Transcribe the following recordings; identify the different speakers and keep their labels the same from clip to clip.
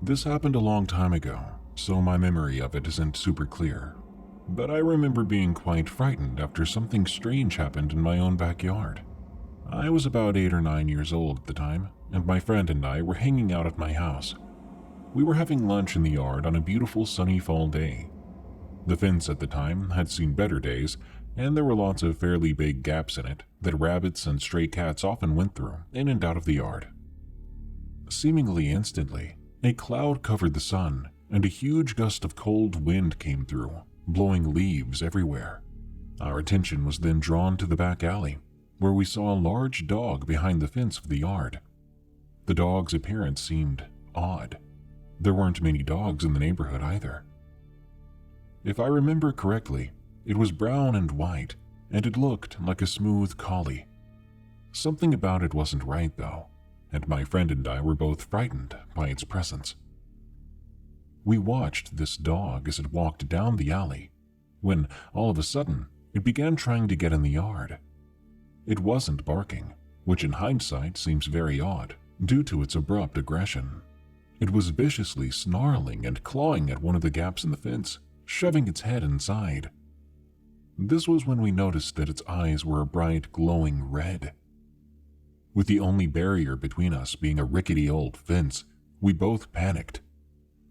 Speaker 1: This happened a long time ago, so my memory of it isn't super clear. But I remember being quite frightened after something strange happened in my own backyard. I was about 8 or 9 years old at the time, and my friend and I were hanging out at my house. We were having lunch in the yard on a beautiful sunny fall day. The fence at the time had seen better days, and there were lots of fairly big gaps in it that rabbits and stray cats often went through in and out of the yard. Seemingly instantly, a cloud covered the sun, and a huge gust of cold wind came through, blowing leaves everywhere. Our attention was then drawn to the back alley, where we saw a large dog behind the fence of the yard. The dog's appearance seemed odd. There weren't many dogs in the neighborhood either. If I remember correctly, it was brown and white, and it looked like a smooth collie. Something about it wasn't right, though, and my friend and I were both frightened by its presence. We watched this dog as it walked down the alley, when all of a sudden it began trying to get in the yard. It wasn't barking, which in hindsight seems very odd due to its abrupt aggression. It was viciously snarling and clawing at one of the gaps in the fence, shoving its head inside. This was when we noticed that its eyes were a bright, glowing red. With the only barrier between us being a rickety old fence, we both panicked.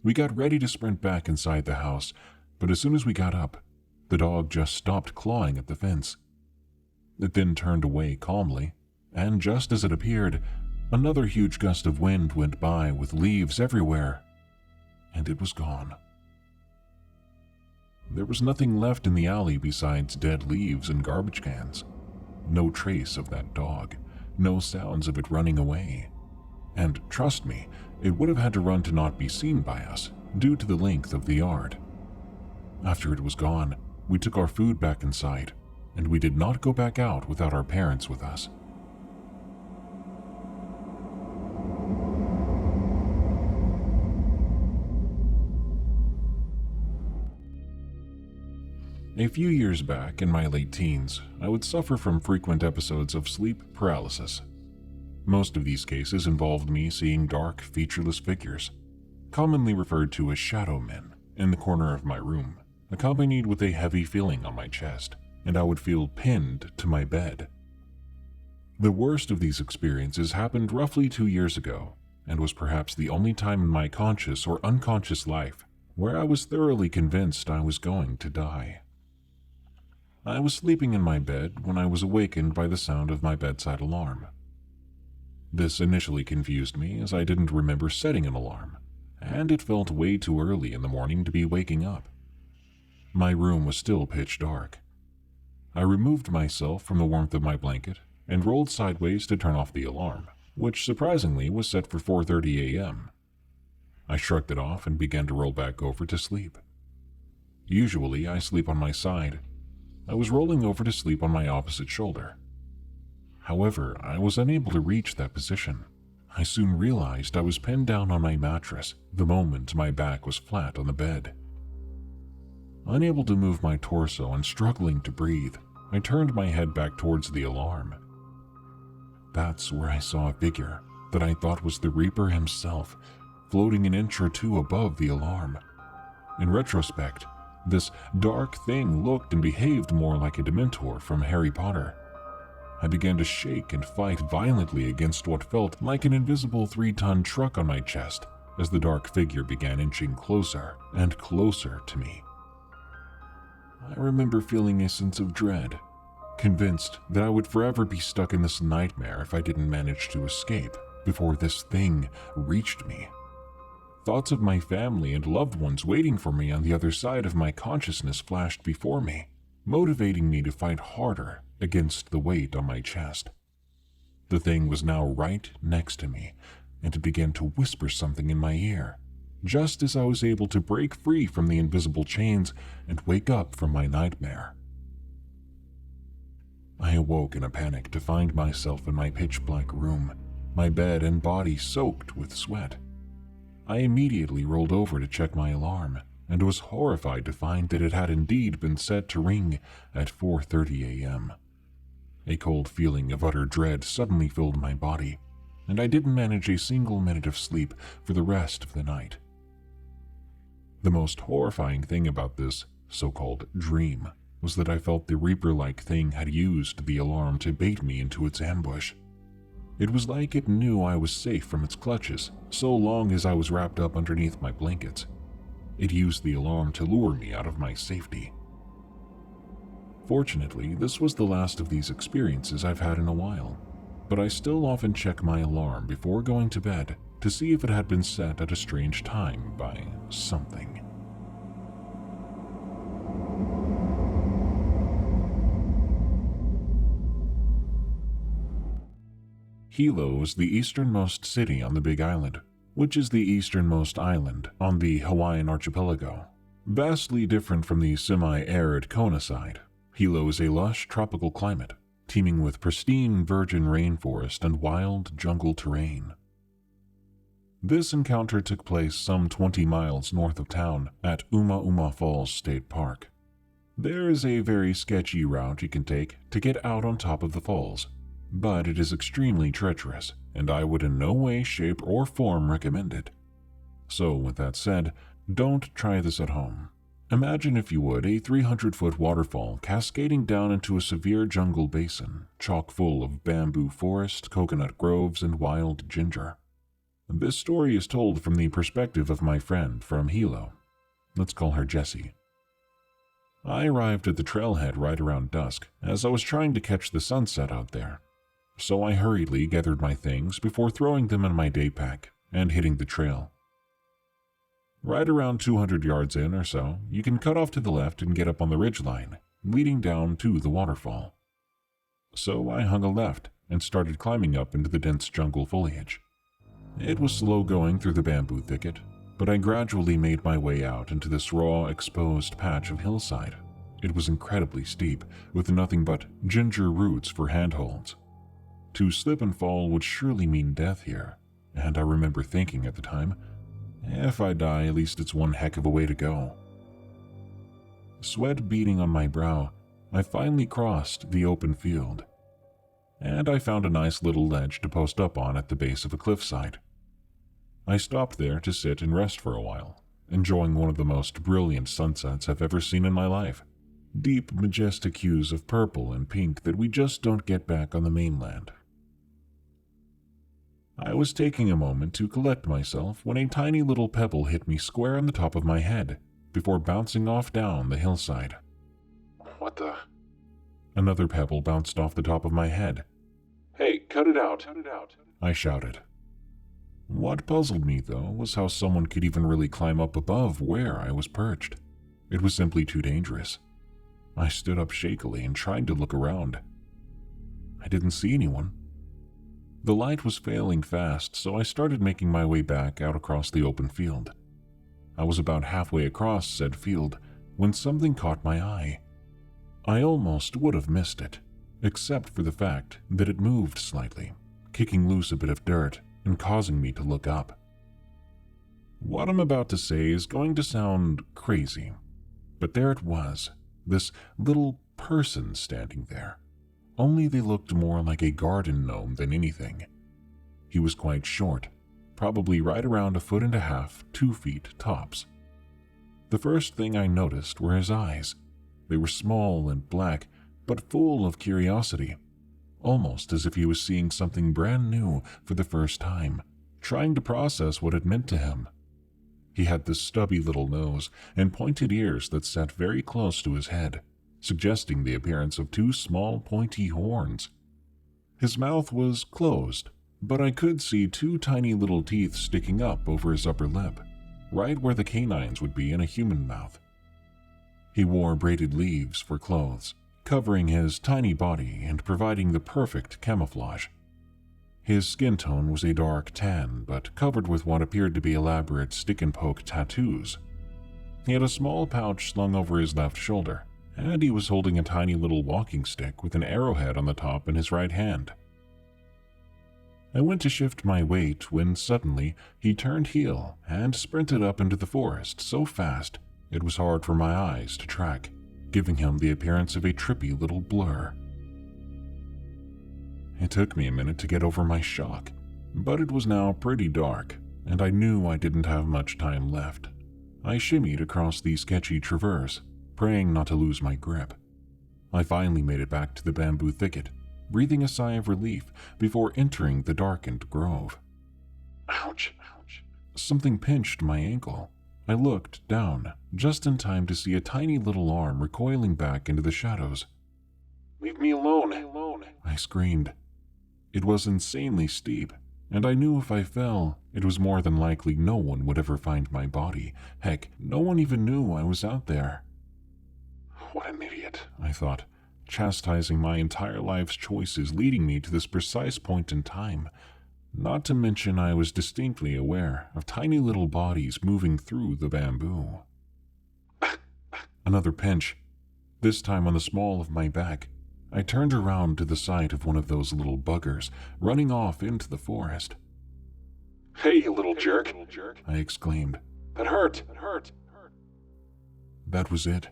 Speaker 1: We got ready to sprint back inside the house, but as soon as we got up, the dog just stopped clawing at the fence. It then turned away calmly, and just as it appeared, another huge gust of wind went by with leaves everywhere, and it was gone. There was nothing left in the alley besides dead leaves and garbage cans. No trace of that dog, no sounds of it running away. And trust me, it would have had to run to not be seen by us, due to the length of the yard. After it was gone, we took our food back inside, and we did not go back out without our parents with us. A few years back, in my late teens, I would suffer from frequent episodes of sleep paralysis. Most of these cases involved me seeing dark, featureless figures, commonly referred to as shadow men, in the corner of my room, accompanied with a heavy feeling on my chest, and I would feel pinned to my bed. The worst of these experiences happened roughly 2 years ago, and was perhaps the only time in my conscious or unconscious life where I was thoroughly convinced I was going to die. I was sleeping in my bed when I was awakened by the sound of my bedside alarm. This initially confused me as I didn't remember setting an alarm, and it felt way too early in the morning to be waking up. My room was still pitch dark. I removed myself from the warmth of my blanket and rolled sideways to turn off the alarm, which surprisingly was set for 4:30 a.m. I shrugged it off and began to roll back over to sleep. Usually I sleep on my side. I was rolling over to sleep on my opposite shoulder. However, I was unable to reach that position. I soon realized I was pinned down on my mattress the moment my back was flat on the bed. Unable to move my torso and struggling to breathe, I turned my head back towards the alarm. That's where I saw a figure that I thought was the Reaper himself, floating an inch or two above the alarm. In retrospect, this dark thing looked and behaved more like a Dementor from Harry Potter. I began to shake and fight violently against what felt like an invisible 3-ton truck on my chest as the dark figure began inching closer and closer to me. I remember feeling a sense of dread, convinced that I would forever be stuck in this nightmare if I didn't manage to escape before this thing reached me. Thoughts of my family and loved ones waiting for me on the other side of my consciousness flashed before me, motivating me to fight harder against the weight on my chest. The thing was now right next to me, and it began to whisper something in my ear, just as I was able to break free from the invisible chains and wake up from my nightmare. I awoke in a panic to find myself in my pitch-black room, my bed and body soaked with sweat. I immediately rolled over to check my alarm, and was horrified to find that it had indeed been set to ring at 4:30 a.m. A cold feeling of utter dread suddenly filled my body, and I didn't manage a single minute of sleep for the rest of the night. The most horrifying thing about this so-called dream was that I felt the Reaper-like thing had used the alarm to bait me into its ambush. It was like it knew I was safe from its clutches so long as I was wrapped up underneath my blankets. It used the alarm to lure me out of my safety. Fortunately, this was the last of these experiences I've had in a while, but I still often check my alarm before going to bed to see if it had been set at a strange time by something. Hilo is the easternmost city on the Big Island, which is the easternmost island on the Hawaiian archipelago. Vastly different from the semi-arid Kona side, Hilo is a lush tropical climate, teeming with pristine virgin rainforest and wild jungle terrain. This encounter took place some 20 miles north of town at Uma Uma Falls State Park. There is a very sketchy route you can take to get out on top of the falls, but it is extremely treacherous, and I would in no way, shape, or form recommend it. So with that said, don't try this at home. Imagine, if you would, a 300-foot waterfall cascading down into a severe jungle basin, chock full of bamboo forest, coconut groves, and wild ginger. This story is told from the perspective of my friend from Hilo. Let's call her Jessie. I arrived at the trailhead right around dusk, as I was trying to catch the sunset out there. So I hurriedly gathered my things before throwing them in my day pack and hitting the trail. Right around 200 yards in or so, you can cut off to the left and get up on the ridgeline, leading down to the waterfall. So I hung a left and started climbing up into the dense jungle foliage. It was slow going through the bamboo thicket, but I gradually made my way out into this raw, exposed patch of hillside. It was incredibly steep, with nothing but ginger roots for handholds. To slip and fall would surely mean death here, and I remember thinking at the time, if I die, at least it's one heck of a way to go. Sweat beading on my brow, I finally crossed the open field, and I found a nice little ledge to post up on at the base of a cliffside. I stopped there to sit and rest for a while, enjoying one of the most brilliant sunsets I've ever seen in my life. Deep, majestic hues of purple and pink that we just don't get back on the mainland. I was taking a moment to collect myself when a tiny little pebble hit me square on the top of my head before bouncing off down the hillside. What the? Another pebble bounced off the top of my head. Hey, cut it out! I shouted. What puzzled me, though, was how someone could even really climb up above where I was perched. It was simply too dangerous. I stood up shakily and tried to look around. I didn't see anyone. The light was failing fast, so I started making my way back out across the open field. I was about halfway across said field when something caught my eye. I almost would have missed it, except for the fact that it moved slightly, kicking loose a bit of dirt and causing me to look up. What I'm about to say is going to sound crazy, but there it was, this little person standing there. Only they looked more like a garden gnome than anything. He was quite short, probably right around 1.5 feet, 2 feet tops. The first thing I noticed were his eyes. They were small and black, but full of curiosity, almost as if he was seeing something brand new for the first time, trying to process what it meant to him. He had this stubby little nose and pointed ears that sat very close to his head, suggesting the appearance of 2 small pointy horns. His mouth was closed, but I could see 2 tiny little teeth sticking up over his upper lip, right where the canines would be in a human mouth. He wore braided leaves for clothes, covering his tiny body and providing the perfect camouflage. His skin tone was a dark tan, but covered with what appeared to be elaborate stick-and-poke tattoos. He had a small pouch slung over his left shoulder, and he was holding a tiny little walking stick with an arrowhead on the top in his right hand. I went to shift my weight when suddenly he turned heel and sprinted up into the forest so fast it was hard for my eyes to track, giving him the appearance of a trippy little blur. It took me a minute to get over my shock, But it was now pretty dark, and I knew I didn't have much time left. I shimmied across the sketchy traverse, praying not to lose my grip. I finally made it back to the bamboo thicket, breathing a sigh of relief before entering the darkened grove. Ouch! Something pinched my ankle. I looked down, just in time to see a tiny little arm recoiling back into the shadows. "Leave me alone!" I screamed. It was insanely steep, and I knew if I fell, it was more than likely no one would ever find my body. Heck, no one even knew I was out there. What an idiot, I thought, chastising my entire life's choices leading me to this precise point in time. Not to mention I was distinctly aware of tiny little bodies moving through the bamboo. Another pinch, this time on the small of my back. I turned around to the sight of one of those little buggers running off into the forest. "Hey, you little jerk," I exclaimed. That hurt. That was it.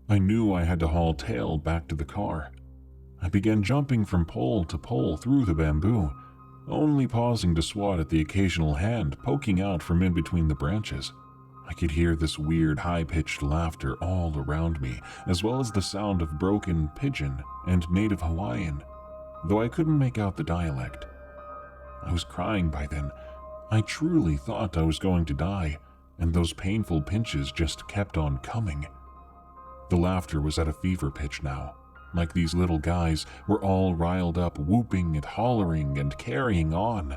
Speaker 1: I knew I had to haul tail back to the car. I began jumping from pole to pole through the bamboo, only pausing to swat at the occasional hand poking out from in between the branches. I could hear this weird high-pitched laughter all around me, as well as the sound of broken pidgin and native Hawaiian, though I couldn't make out the dialect. I was crying by then. I truly thought I was going to die, and those painful pinches just kept on coming. The laughter was at a fever pitch now, like these little guys were all riled up, whooping and hollering and carrying on.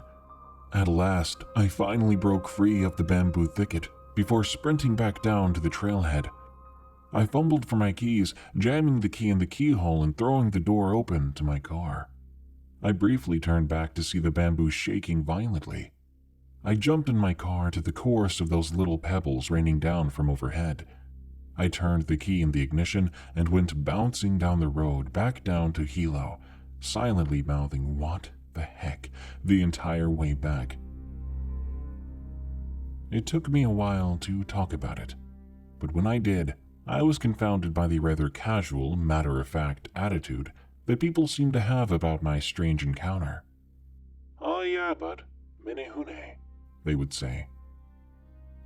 Speaker 1: At last, I finally broke free of the bamboo thicket before sprinting back down to the trailhead. I fumbled for my keys, jamming the key in the keyhole and throwing the door open to my car. I briefly turned back to see the bamboo shaking violently. I jumped in my car to the chorus of those little pebbles raining down from overhead. I turned the key in the ignition and went bouncing down the road back down to Hilo, silently mouthing "what the heck" the entire way back. It took me a while to talk about it, but when I did, I was confounded by the rather casual, matter-of-fact attitude that people seemed to have about my strange encounter. "Oh yeah, bud, Menehune," they would say.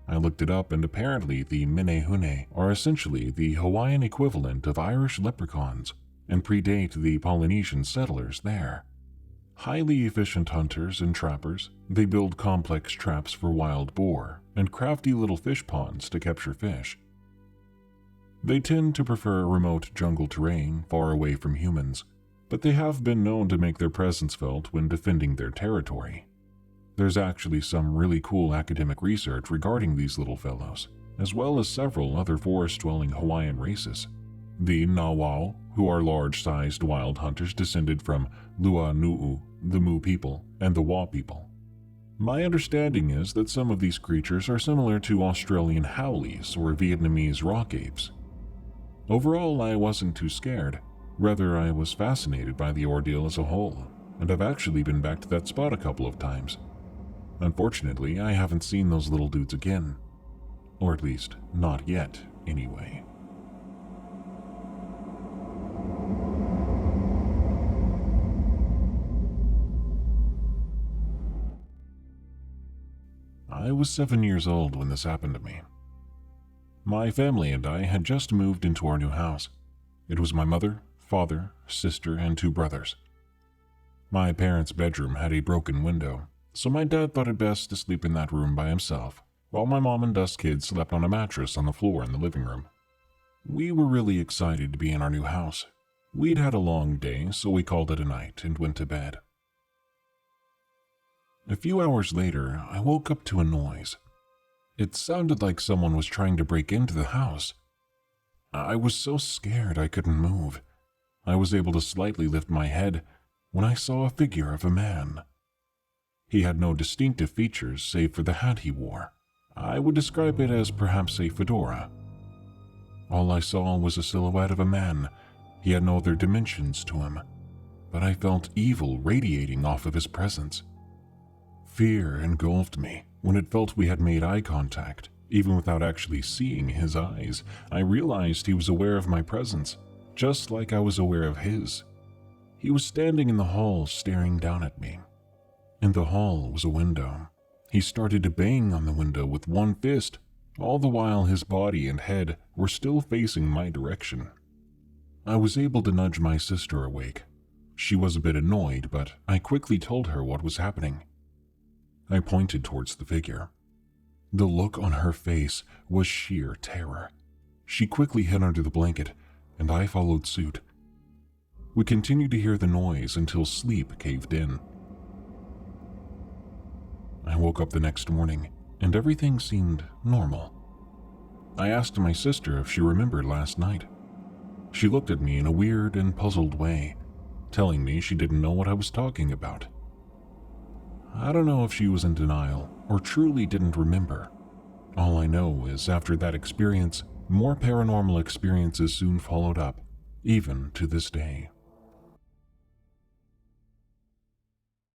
Speaker 1: I looked it up, and apparently the Menehune are essentially the Hawaiian equivalent of Irish leprechauns and predate the Polynesian settlers there. Highly efficient hunters and trappers, they build complex traps for wild boar and crafty little fish ponds to capture fish. They tend to prefer remote jungle terrain far away from humans, but they have been known to make their presence felt when defending their territory. There's actually some really cool academic research regarding these little fellows, as well as several other forest-dwelling Hawaiian races. The Nawao, who are large-sized wild hunters descended from Luanu'u, the Mu people, and the Wa people. My understanding is that some of these creatures are similar to Australian howlies or Vietnamese rock apes. Overall, I wasn't too scared. Rather, I was fascinated by the ordeal as a whole, and I've actually been back to that spot a couple of times. Unfortunately, I haven't seen those little dudes again. Or at least, not yet, anyway. I was 7 years old when this happened to me. My family and I had just moved into our new house. It was my mother, father, sister, and 2 brothers. My parents' bedroom had a broken window, so my dad thought it best to sleep in that room by himself, while my mom and us kids slept on a mattress on the floor in the living room. We were really excited to be in our new house. We'd had a long day, so we called it a night and went to bed. A few hours later, I woke up to a noise. It sounded like someone was trying to break into the house. I was so scared I couldn't move. I was able to slightly lift my head when I saw a figure of a man. He had no distinctive features save for the hat he wore. I would describe it as perhaps a fedora. All I saw was a silhouette of a man. He had no other dimensions to him, but I felt evil radiating off of his presence. Fear engulfed me when it felt we had made eye contact. Even without actually seeing his eyes, I realized he was aware of my presence, just like I was aware of his. He was standing in the hall staring down at me. In the hall was a window. He started to bang on the window with one fist, all the while his body and head were still facing my direction. I was able to nudge my sister awake. She was a bit annoyed, but I quickly told her what was happening. I pointed towards the figure. The look on her face was sheer terror. She quickly hid under the blanket, and I followed suit. We continued to hear the noise until sleep caved in. I woke up the next morning, and everything seemed normal. I asked my sister if she remembered last night. She looked at me in a weird and puzzled way, telling me she didn't know what I was talking about. I don't know if she was in denial or truly didn't remember. All I know is after that experience, more paranormal experiences soon followed up, even to this day.